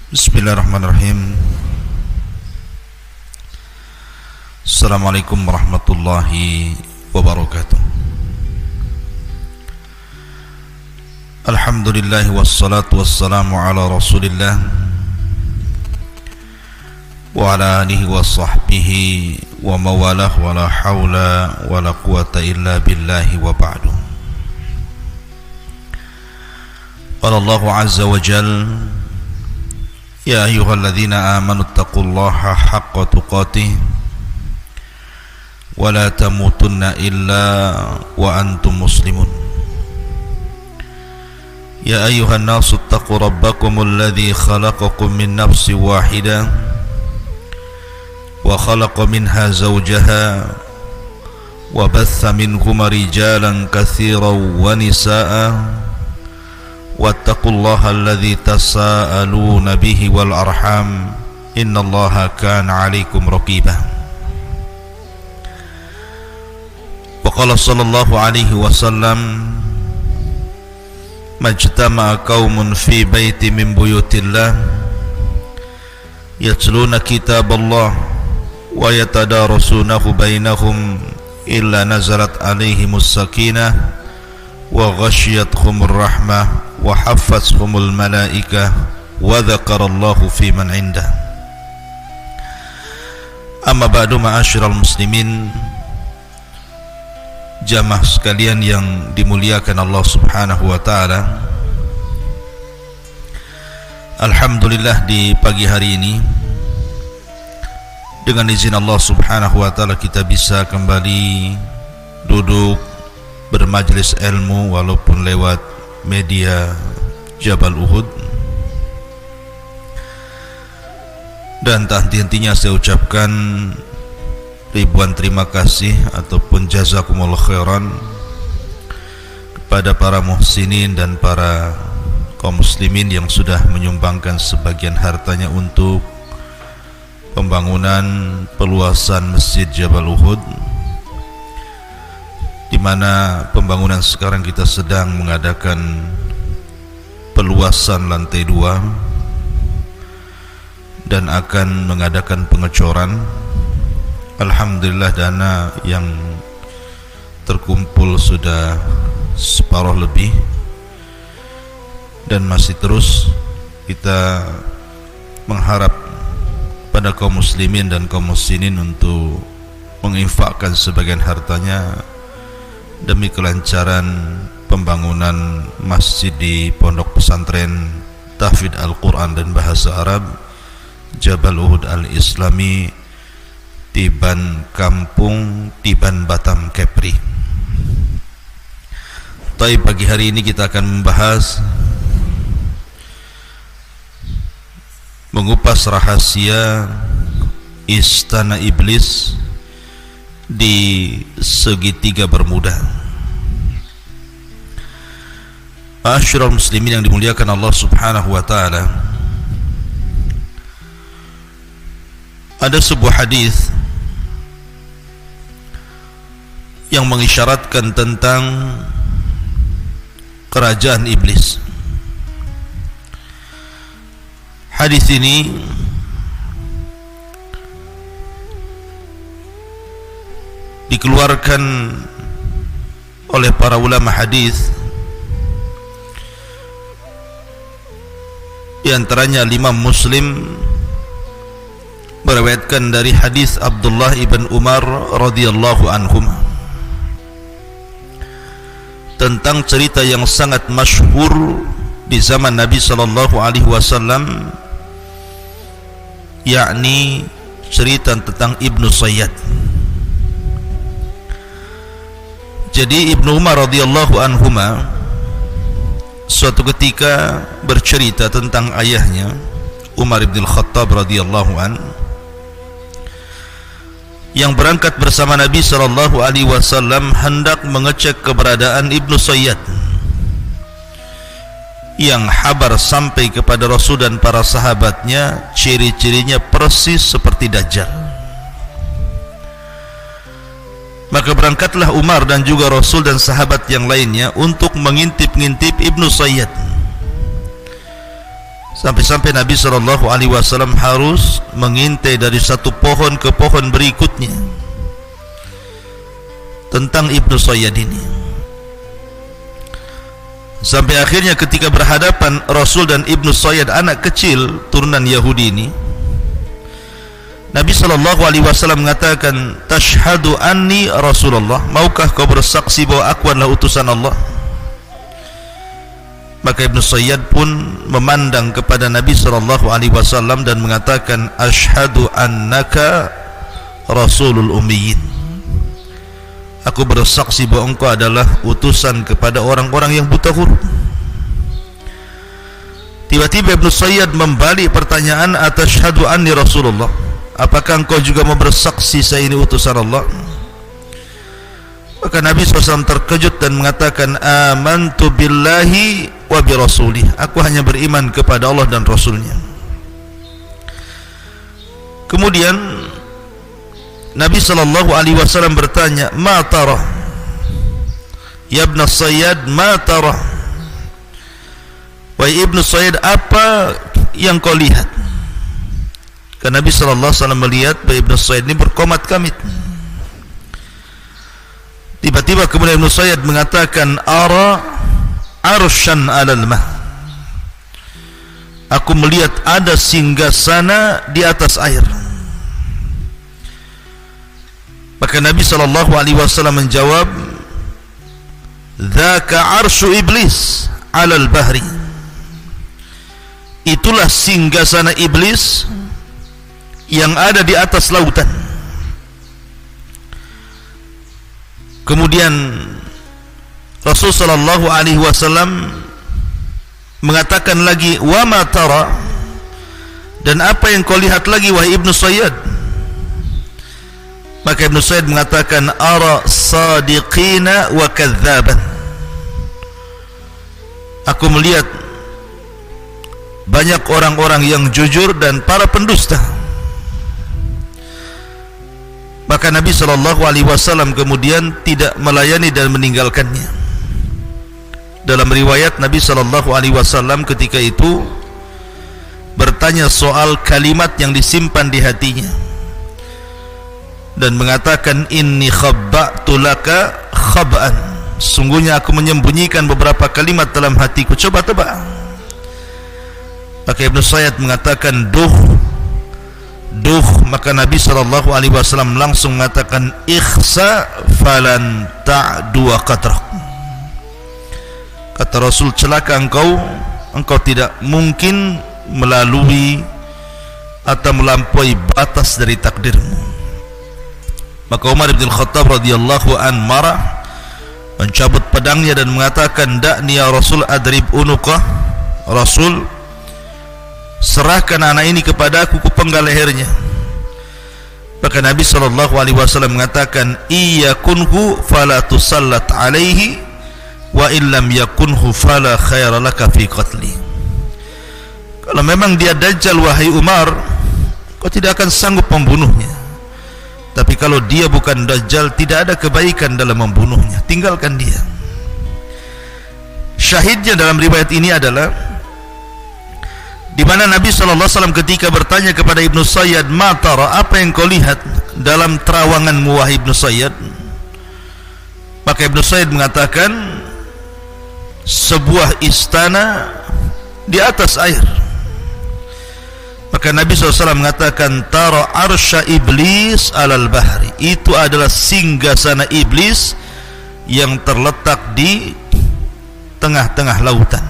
Bismillahirrahmanirrahim. Assalamualaikum warahmatullahi wabarakatuh. Alhamdulillah wassalatu wassalamu ala Rasulillah wa ala alihi wa sahbihi wa mawalah wa la hawla wa la quwata illa billahi wa ba'du. Qala Allahu azza wa jalla: Ya ayyuhalladzina amanu taqullaha haqqa tuqatih wa la tamutunna illa wa antum muslimun. Ya ayyuhan nasu taqu rabbakumul ladzi khalaqakum min nafsin wahidah wa khalaqa minha zawjaha wa batha minhuma rijalan katsiran wa nisaa'a wattaqullaha alladzi tasaaluna bihi wal arham innallaha kana 'alaikum raqiba. Wa qala sallallahu alaihi wasallam: majtama'a qaumun fi baiti min buyutillah yatluna kitaballah wa yatadarasunahu bainahum illa nazalat 'alaihimus sakinah wa ghasyiyatuhumur rahmah wa haffathumul malaikah wa dzakarallahu fi man indah. Amma ba'du, ma'asyiral muslimin, jamaah sekalian yang dimuliakan Allah Subhanahu wa taala. Alhamdulillah, di pagi hari ini dengan izin Allah Subhanahu wa taala kita bisa kembali duduk bermajlis ilmu walaupun lewat media Jabal Uhud, dan tak henti-hentinya saya ucapkan ribuan terima kasih ataupun jazakumullah khairan kepada para muhsinin dan para kaum muslimin yang sudah menyumbangkan sebagian hartanya untuk pembangunan peluasan Masjid Jabal Uhud, di mana pembangunan sekarang kita sedang mengadakan peluasan lantai 2 dan akan mengadakan pengecoran. Alhamdulillah, dana yang terkumpul sudah separuh lebih dan masih terus kita mengharap pada kaum muslimin dan kaum muslimin untuk menginfakkan sebagian hartanya demi kelancaran pembangunan masjid di Pondok Pesantren Tahfidz Al-Quran dan Bahasa Arab Jabal Uhud Al-Islami, Tiban Kampung, Tiban Batam, Kepri. Tapi pagi hari ini kita akan membahas, mengupas rahasia Istana Iblis di segitiga Bermuda. Ma'asyiral muslimin yang dimuliakan Allah Subhanahu wa taala, ada sebuah hadis yang mengisyaratkan tentang kerajaan iblis. Hadis ini dikeluarkan oleh para ulama hadis, di antaranya Imam Muslim meriwayatkan dari hadis Abdullah ibn Umar radhiyallahu anhum tentang cerita yang sangat masyhur di zaman Nabi sallallahu alaihi wasallam, yakni cerita tentang Ibnu Sayyad. Jadi Ibnu Umar radhiyallahu anhuma suatu ketika bercerita tentang ayahnya Umar bin Khattab radhiyallahu an, yang berangkat bersama Nabi sallallahu alaihi wasallam hendak mengecek keberadaan Ibnu Sayyad, yang kabar sampai kepada Rasul dan para sahabatnya ciri-cirinya persis seperti Dajjal. Maka berangkatlah Umar dan juga Rasul dan sahabat yang lainnya untuk mengintip-ngintip Ibnu Sayyad. Sampai-sampai Nabi SAW harus mengintai dari satu pohon ke pohon berikutnya tentang Ibnu Sayyad ini. Sampai akhirnya ketika berhadapan Rasul dan Ibnu Sayyad, anak kecil turunan Yahudi ini, Nabi SAW mengatakan, "Tashhadu anni Rasulullah, maukah kau bersaksi bahwa aku adalah utusan Allah?" Maka Ibnu Sayyad pun memandang kepada Nabi SAW dan mengatakan, "Ashhadu annaka Rasulul Ummiyin." Aku bersaksi bahwa engkau adalah utusan kepada orang-orang yang buta huruf. Tiba-tiba Ibnu Sayyad membalik pertanyaan, "Atashhadu anni Rasulullah?" Apakah engkau juga mau bersaksi saya ini utusan Allah? Maka Nabi SAW terkejut dan mengatakan, "Amantu billahi wa bi rasulih." Aku hanya beriman kepada Allah dan Rasulnya. Kemudian Nabi SAW bertanya, "Ma tara? Ya Ibn Sayyad, ma tara?" Wahai Ibnu Sayyad, apa yang kau lihat? Karena Nabi SAW melihat bahwa Ibnu Sayyad ini berkomat-kamit. Tiba-tiba kemudian Ibnu Sayyad mengatakan, "Ara arsyan 'alal ma." Aku melihat ada singgasana di atas air. Maka Nabi SAW menjawab, "Dzaka arsyu iblis 'alal bahri." Itulah singgasana iblis yang ada di atas lautan. Kemudian Rasul sallallahu alaihi wasallam mengatakan lagi, "Wa ma tara?" Dan apa yang kau lihat lagi wahai Ibnu Sayyad? Maka Ibnu Sayyad mengatakan, "Ara sadiqina wa kadzaban." Aku melihat banyak orang-orang yang jujur dan para pendusta. Maka Nabi SAW kemudian tidak melayani dan meninggalkannya. Dalam riwayat Nabi SAW ketika itu bertanya soal kalimat yang disimpan di hatinya dan mengatakan, "Inni khabba'tu laka khab'an." Sungguhnya aku menyembunyikan beberapa kalimat dalam hatiku, coba tebak. Maka Ibnu Sayyad mengatakan, "Duh." Maka Nabi SAW langsung mengatakan, "Ikhsa falan ta'du qadrak." Kata Rasul, celaka engkau tidak mungkin melalui atau melampaui batas dari takdirmu. Maka Umar bin Khattab radhiyallahu an marah, mencabut pedangnya dan mengatakan, "Da'ni ya Rasul adrib unuqah." Rasul, serahkan anak ini kepada aku, kupenggal lehernya. Maka Nabi SAW mengatakan, "Iyakunhu fala tusallat alaihi wa illam yakunhu fala khaira laka fi qatli." Kalau memang dia dajjal wahai Umar, kau tidak akan sanggup membunuhnya. Tapi kalau dia bukan dajjal, tidak ada kebaikan dalam membunuhnya. Tinggalkan dia. Syahidnya dalam riwayat ini adalah di mana Nabi SAW ketika bertanya kepada Ibnu Sayyad, "Ma tara?" Apa yang kau lihat dalam terawanganmu wahai Ibnu Sayyad? Maka Ibnu Sayyad mengatakan, sebuah istana di atas air. Maka Nabi SAW mengatakan, "Tara arsya iblis alal bahri." Itu adalah singgasana iblis yang terletak di tengah-tengah lautan.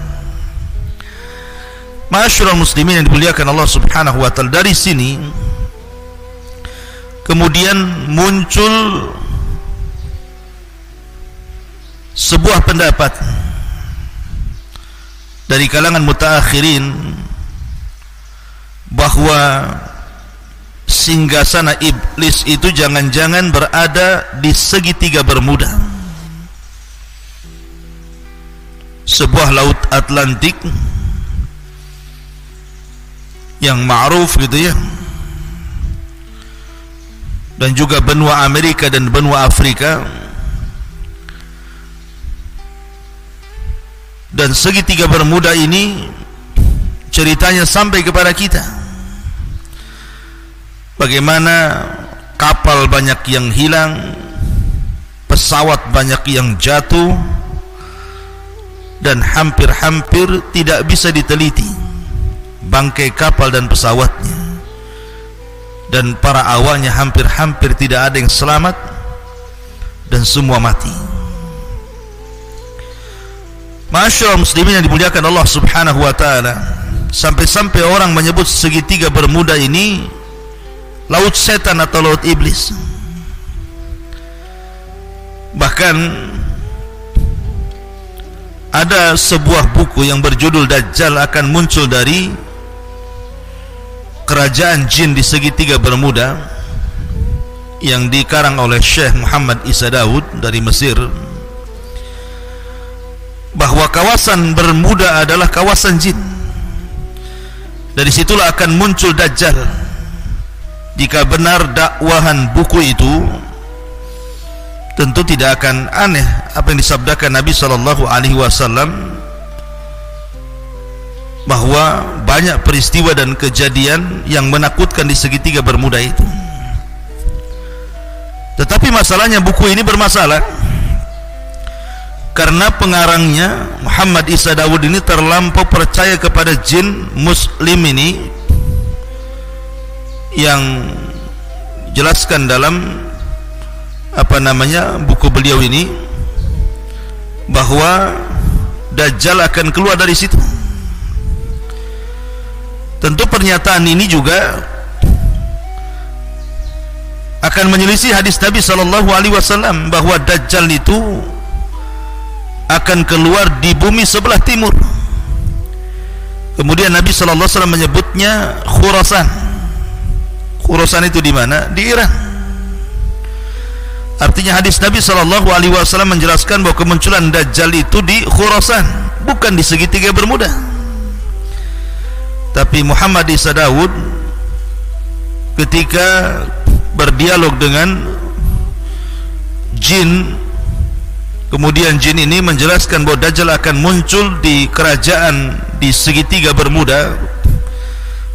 Ma'asyiral muslimin yang dimuliakan Allah Subhanahu wa taala, dari sini kemudian muncul sebuah pendapat dari kalangan mutaakhirin bahwa singgasana iblis itu jangan-jangan berada di segitiga Bermuda, sebuah laut Atlantik yang ma'ruf gitu ya, dan juga benua Amerika dan benua Afrika. Dan segitiga Bermuda ini ceritanya sampai kepada kita, bagaimana kapal banyak yang hilang, pesawat banyak yang jatuh, dan hampir-hampir tidak bisa diteliti bangkai kapal dan pesawatnya, dan para awaknya hampir-hampir tidak ada yang selamat dan semua mati. Masyaallah muslimin yang dimuliakan Allah Subhanahu wa taala, sampai-sampai orang menyebut segitiga Bermuda ini laut setan atau laut iblis. Bahkan ada sebuah buku yang berjudul Dajjal akan muncul dari kerajaan jin di segitiga Bermuda, yang dikarang oleh Syekh Muhammad Isa Daud dari Mesir, bahwa kawasan Bermuda adalah kawasan jin. Dari situlah akan muncul Dajjal. Jika benar dakwahan buku itu, tentu tidak akan aneh apa yang disabdakan Nabi SAW, bahwa banyak peristiwa dan kejadian yang menakutkan di segitiga Bermuda itu. Tetapi masalahnya buku ini bermasalah karena pengarangnya Muhammad Isa Daud ini terlampau percaya kepada jin muslim ini, yang jelaskan dalam buku beliau ini bahwa Dajjal akan keluar dari situ. Tentu pernyataan ini juga akan menyelisih hadis Nabi SAW bahwa Dajjal itu akan keluar di bumi sebelah timur. Kemudian Nabi SAW menyebutnya Khurasan. Khurasan itu di mana? Di Iran. Artinya hadis Nabi SAW menjelaskan bahwa kemunculan Dajjal itu di Khurasan, bukan di segitiga Bermuda. Tapi Muhammad Isa Daud ketika berdialog dengan jin, kemudian jin ini menjelaskan bahwa Dajjal akan muncul di kerajaan di segitiga Bermuda,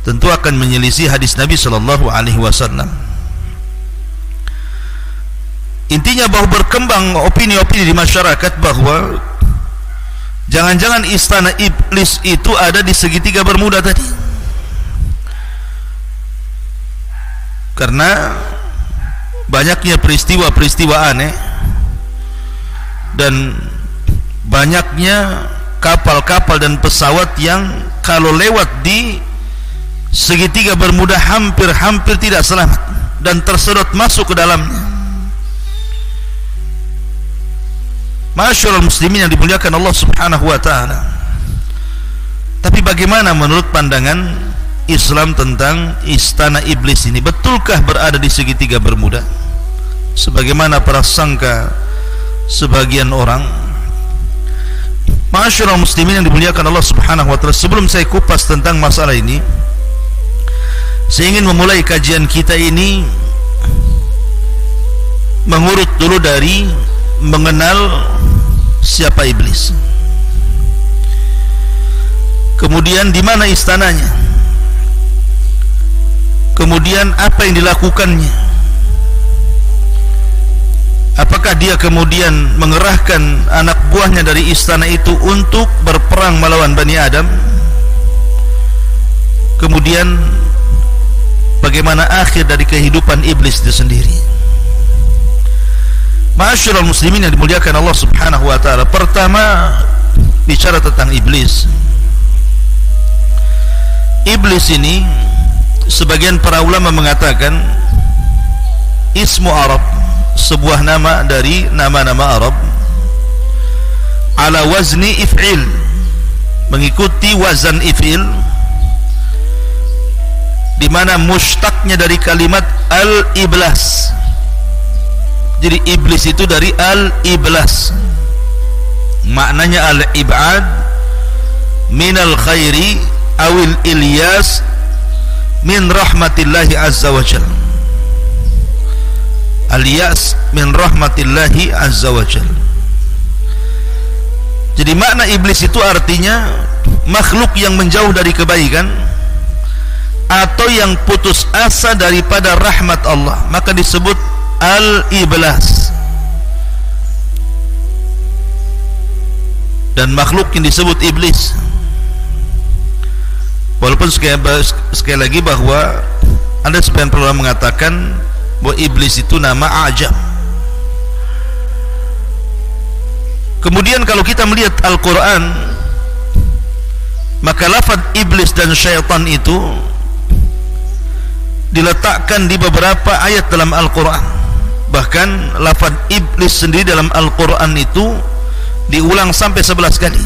tentu akan menyelisih hadis Nabi SAW. Intinya bahwa berkembang opini-opini di masyarakat bahwa jangan-jangan istana iblis itu ada di segitiga Bermuda tadi, karena banyaknya peristiwa-peristiwa aneh dan banyaknya kapal-kapal dan pesawat yang kalau lewat di segitiga Bermuda hampir-hampir tidak selamat dan tersedot masuk ke dalamnya. Masyaallah muslimin yang dimuliakan Allah Subhanahu wa taala. Tapi bagaimana menurut pandangan Islam tentang istana iblis ini? Betulkah berada di segitiga Bermuda sebagaimana prasangka sebagian orang? Masyaallah muslimin yang dimuliakan Allah Subhanahu wa taala, sebelum saya kupas tentang masalah ini, saya ingin memulai kajian kita ini mengurut dulu dari mengenal siapa iblis, kemudian di mana istananya, kemudian apa yang dilakukannya, apakah dia kemudian mengerahkan anak buahnya dari istana itu untuk berperang melawan Bani Adam, kemudian bagaimana akhir dari kehidupan iblis itu sendiri. Masyaallah muslimin yang dimuliakan Allah Subhanahu wa taala, pertama bicara tentang iblis. Iblis ini sebagian para ulama mengatakan ismu Arab, sebuah nama dari nama-nama Arab, ala wazni if'il, mengikuti wazan if'il, di mana mushtaqnya dari kalimat al-iblas. Jadi iblis itu dari al-iblas, maknanya al-ibad minal khairi awil ilyas min rahmatillahi azza wa jal. Al-yas min rahmatillahi azza wa jal. Jadi makna iblis itu artinya makhluk yang menjauh dari kebaikan atau yang putus asa daripada rahmat Allah, maka disebut al-iblas. Dan makhluk yang disebut iblis, walaupun sekali lagi bahwa ada sebagian ulama mengatakan bahwa iblis itu nama ajam. Kemudian kalau kita melihat Al-Quran, maka lafaz iblis dan syaitan itu diletakkan di beberapa ayat dalam Al-Quran. Bahkan lafaz iblis sendiri dalam Al-Quran itu diulang sampai 11 kali,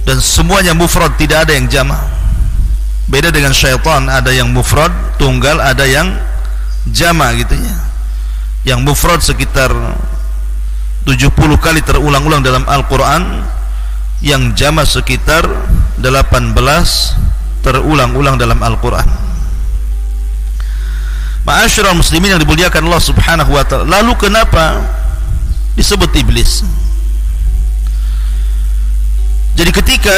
dan semuanya mufrad, tidak ada yang jama'. Beda dengan syaitan, ada yang mufrad tunggal, ada yang jama' gitu ya. Yang mufrad sekitar 70 kali terulang-ulang dalam Al-Quran, yang jama' sekitar 18 terulang-ulang dalam Al-Quran. Ma'asyiral muslimin yang dimuliakan Allah Subhanahu wa ta'ala, lalu kenapa disebut iblis? Jadi ketika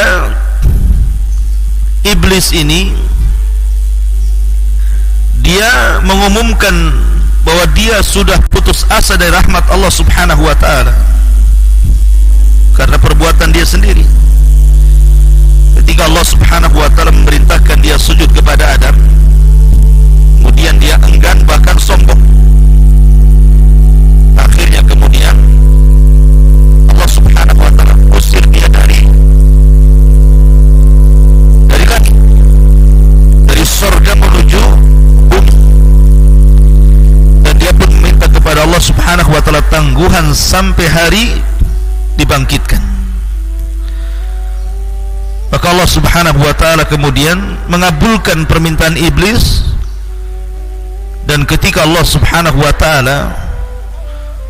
iblis ini dia mengumumkan bahwa dia sudah putus asa dari rahmat Allah Subhanahu wa ta'ala karena perbuatan dia sendiri, ketika Allah Subhanahu wa ta'ala memerintahkan dia sujud kepada Adam, kemudian dia enggan, bahkan sombong. Akhirnya kemudian Allah Subhanahu wa ta'ala usir dia dari langit, dari surga menuju bumi, dan dia pun meminta kepada Allah Subhanahu wa ta'ala tangguhan sampai hari dibangkitkan. Maka Allah Subhanahu wa ta'ala kemudian mengabulkan permintaan iblis, dan ketika Allah Subhanahu wa ta'ala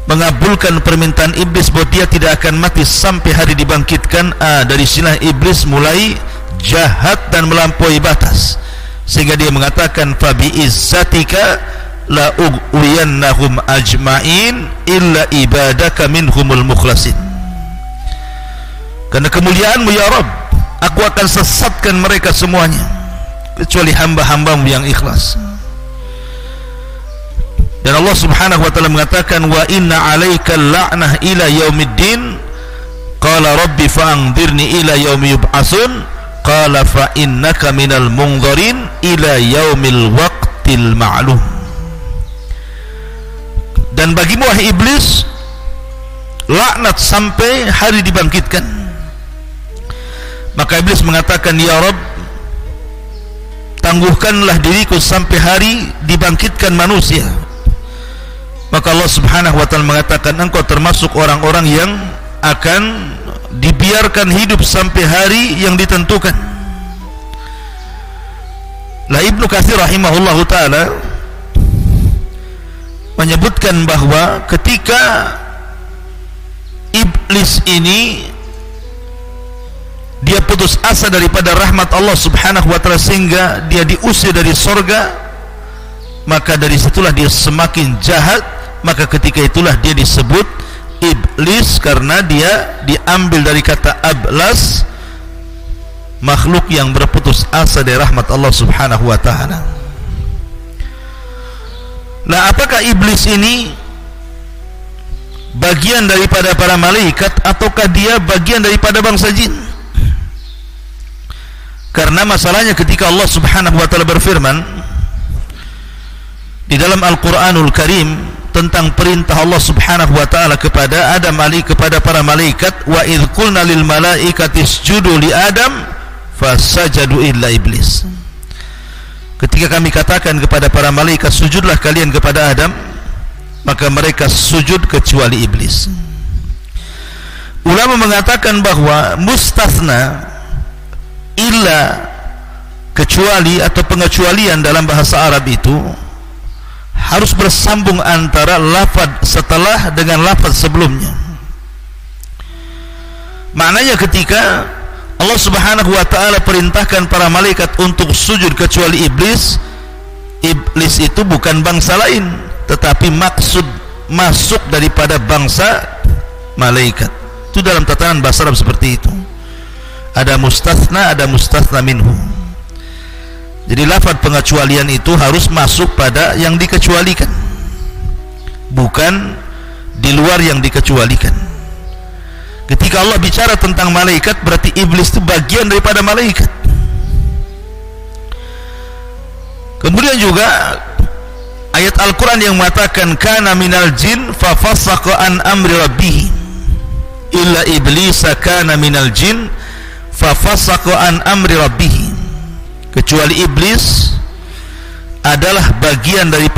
mengabulkan permintaan iblis bahwa dia tidak akan mati sampai hari dibangkitkan, dari sinilah iblis mulai jahat dan melampaui batas, sehingga dia mengatakan fabi izzatika la ughwiyannahum ajma'in illa ibadaka minhumul mukhlasin. Karena kemuliaanmu ya Rabb, aku akan sesatkan mereka semuanya kecuali hamba-hambamu yang ikhlas. Dan Allah Subhanahu wa ta'ala mengatakan wa inna 'alaika la'nah ila yaumiddin qala rabbi fa'anzirni ila yaumi yub'atsun qala fa innaka minal munzirin ila yaumil waqtil ma'lum. Dan bagimu wahai iblis laknat sampai hari dibangkitkan. Maka iblis mengatakan, ya Rabb, tangguhkanlah diriku sampai hari dibangkitkan manusia. Maka Allah Subhanahu wa ta'ala mengatakan, engkau termasuk orang-orang yang akan dibiarkan hidup sampai hari yang ditentukan. Lah Ibnu Katsir rahimahullahu ta'ala menyebutkan bahwa ketika iblis ini dia putus asa daripada rahmat Allah Subhanahu wa ta'ala sehingga dia diusir dari surga, maka dari situlah dia semakin jahat. Maka ketika itulah dia disebut iblis, karena dia diambil dari kata ablas, makhluk yang berputus asa dari rahmat Allah Subhanahu wa ta'ala. Nah, apakah iblis ini bagian daripada para malaikat ataukah dia bagian daripada bangsa jin? Karena masalahnya ketika Allah Subhanahu wa ta'ala berfirman di dalam Al-Quranul Karim tentang perintah Allah Subhanahu wa ta'ala kepada Adam kepada para malaikat, wa idh qulna lil malaikati isjudu li Adam fasajadu illa iblis. Ketika kami katakan kepada para malaikat sujudlah kalian kepada Adam, maka mereka sujud kecuali iblis. Ulama mengatakan bahwa mustasna, illa, kecuali atau pengecualian dalam bahasa Arab itu harus bersambung antara lafaz setelah dengan lafaz sebelumnya. Maknanya ketika Allah Subhanahu wa ta'ala perintahkan para malaikat untuk sujud kecuali iblis, iblis itu bukan bangsa lain, tetapi maksud masuk daripada bangsa malaikat. Itu dalam tatanan bahasa Arab seperti itu. ada mustatsna minhu. Jadi lafaz pengecualian itu harus masuk pada yang dikecualikan, bukan di luar yang dikecualikan. Ketika Allah bicara tentang malaikat, berarti iblis itu bagian daripada malaikat. Kemudian juga ayat Al-Quran yang mengatakan kana minal jin fa fasaqa an amri rabbih illa iblisa kana minal jin fa fasaqa an amri rabbih. Kecuali iblis adalah bagian daripada